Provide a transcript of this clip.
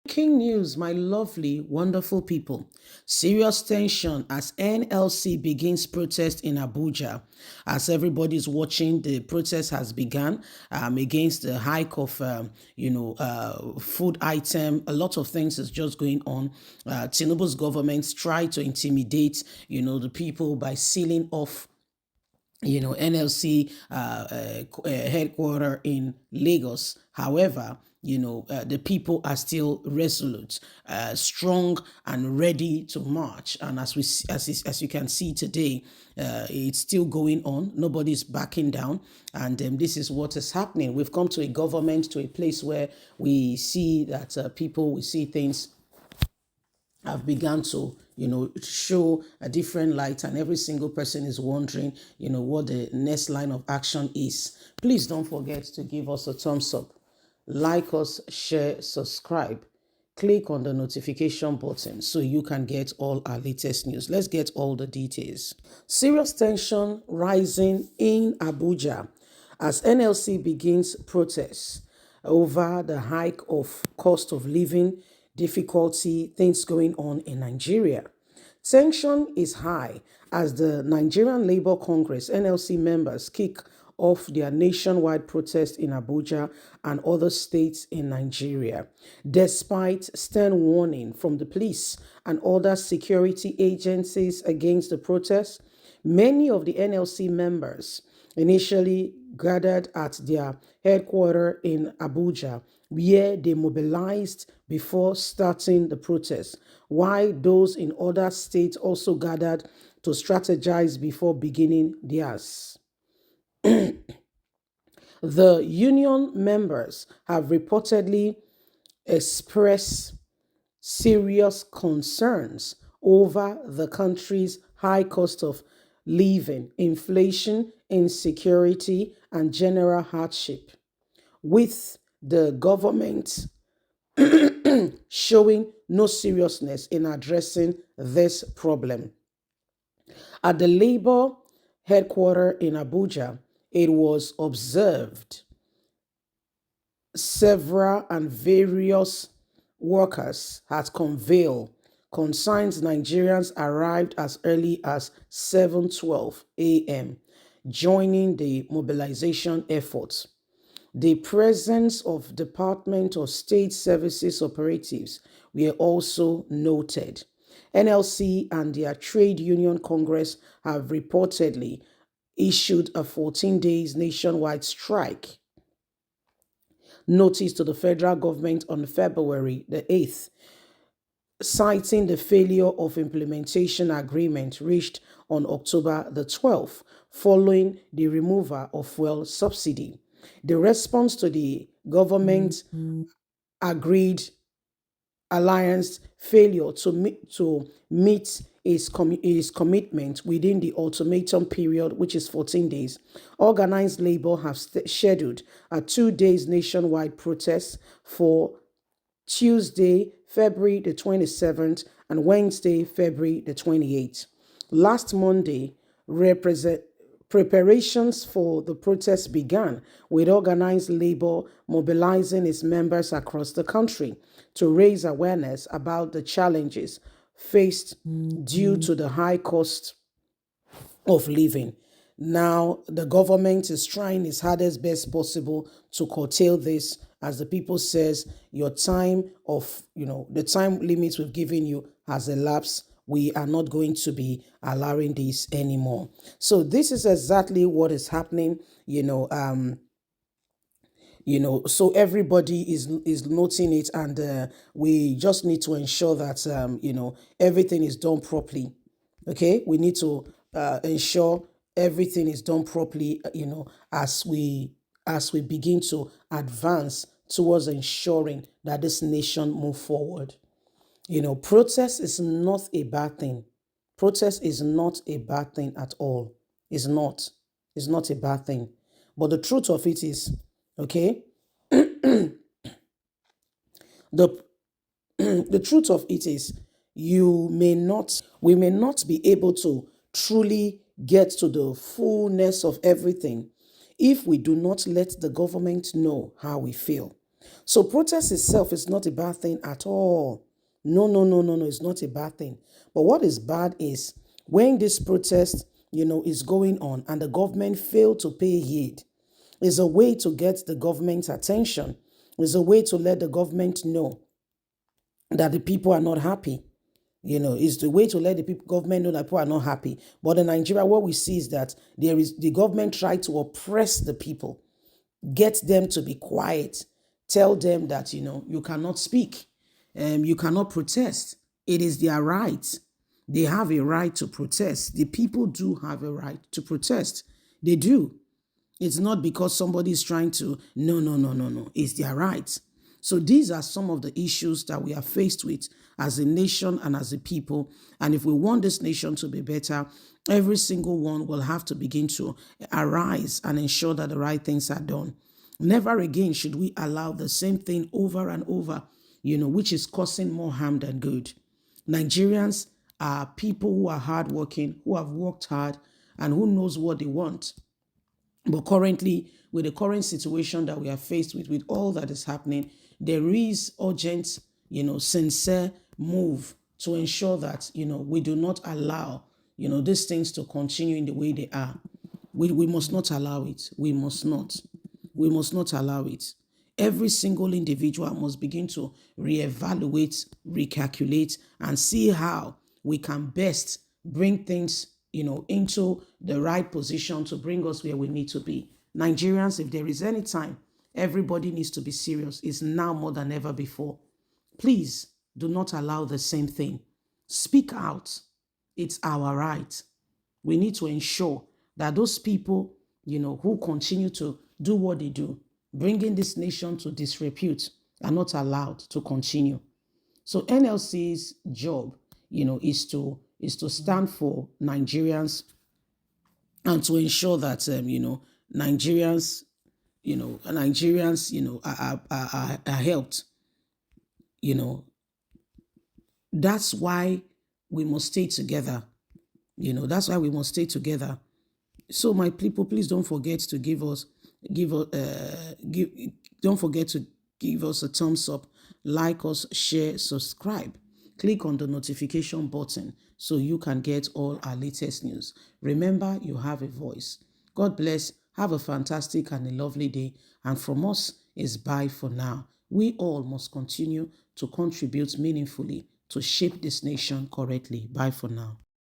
Breaking news, my lovely, wonderful people. Serious tension as NLC begins protest in Abuja. As everybody's watching, the protest has begun against the hike of, food item. A lot of things is just going on. Tinubu's government tried to intimidate, the people by sealing off NLC headquarter in Lagos. However, the people are still resolute, strong, and ready to march. And as you can see today, it's still going on. Nobody's backing down, and this is what is happening. We've come to a government, to a place where we see that we see things have begun to show a different light, and every single person is wondering what the next line of action is. Please don't forget to give us a thumbs up, like us, share, subscribe, click on the notification button so you can get all our latest news. Let's get all the details. Serious tension rising in Abuja as NLC begins protests over the hike of cost of living, difficulty, things going on in Nigeria. Tension is high as the Nigerian Labour Congress NLC members kick off their nationwide protest in Abuja and other states in Nigeria. Despite stern warning from the police and other security agencies against the protests, many of the NLC members initially gathered at their headquarters in Abuja, where they mobilized before starting the protest, while those in other states also gathered to strategize before beginning theirs. The union members have reportedly expressed serious concerns over the country's high cost of living, inflation, insecurity, and general hardship, with the government showing no seriousness in addressing this problem. At the Labour headquarters in Abuja, it was observed several and various workers had conveyed concerns. Nigerians arrived as early as 7:12 a.m., joining the mobilization efforts. The presence of Department of State Services operatives were also noted. NLC and their trade union congress have reportedly issued a 14 days nationwide strike notice to the federal government on February the 8th, citing the failure of implementation agreement reached on October the 12th following the removal of fuel subsidy. The response to the government agreed alliance failure to meet his commitment within the ultimatum period, which is 14 days, organized labor have scheduled a 2 days nationwide protest for Tuesday, February the 27th, and Wednesday, February the 28th. Last Monday, preparations for the protest began, with organized labor mobilizing its members across the country to raise awareness about the challenges faced due to the high cost of living. Now, the government is trying its hardest best possible to curtail this, as the people says, your time of, the time limits we've given you has elapsed. We are not going to be allowing this anymore. So this is exactly what is happening, so everybody is noting it, and we just need to ensure that everything is done properly. Okay, we need to ensure everything is done properly, as we begin to advance towards ensuring that this nation move forward. Protest is not a bad thing. Protest is not a bad thing at all. It's not. It's not a bad thing. But the truth of it is, okay, the the truth of it is, we may not be able to truly get to the fullness of everything if we do not let the government know how we feel. So protest itself is not a bad thing at all. No, no, no, no, no, it's not a bad thing. But what is bad is when this protest, is going on and the government fail to pay heed. It's a way to get the government's attention. It's a way to let the government know that the people are not happy. Is the way to let the people government know that people are not happy. But in Nigeria, what we see is that the government try to oppress the people, get them to be quiet, tell them that you cannot speak, you cannot protest. It is their right. They have a right to protest. The people do have a right to protest. They do. It's not because somebody is trying to, no, no, no, no, no. It's their right. So these are some of the issues that we are faced with as a nation and as a people. And if we want this nation to be better, every single one will have to begin to arise and ensure that the right things are done. Never again should we allow the same thing over and over, which is causing more harm than good. Nigerians are people who are hardworking, who have worked hard, and who knows what they want. But currently, with the current situation that we are faced with all that is happening, there is urgent, sincere move to ensure that, we do not allow, these things to continue in the way they are. We must not allow it. We must not. We must not allow it. Every single individual must begin to reevaluate, recalculate, and see how we can best bring things, into the right position to bring us where we need to be. Nigerians, if there is any time, everybody needs to be serious. It's now more than ever before. Please do not allow the same thing. Speak out. It's our right. We need to ensure that those people, who continue to do what they do, bringing this nation to disrepute, are not allowed to continue. So NLC's job, is to stand for Nigerians and to ensure that Nigerians, are helped. That's why we must stay together. That's why we must stay together. So my people, please don't forget to don't forget to give us a thumbs up, like us, share, subscribe. Click on the notification button so you can get all our latest news. Remember, you have a voice. God bless. Have a fantastic and a lovely day. And from us is bye for now. We all must continue to contribute meaningfully to shape this nation correctly. Bye for now.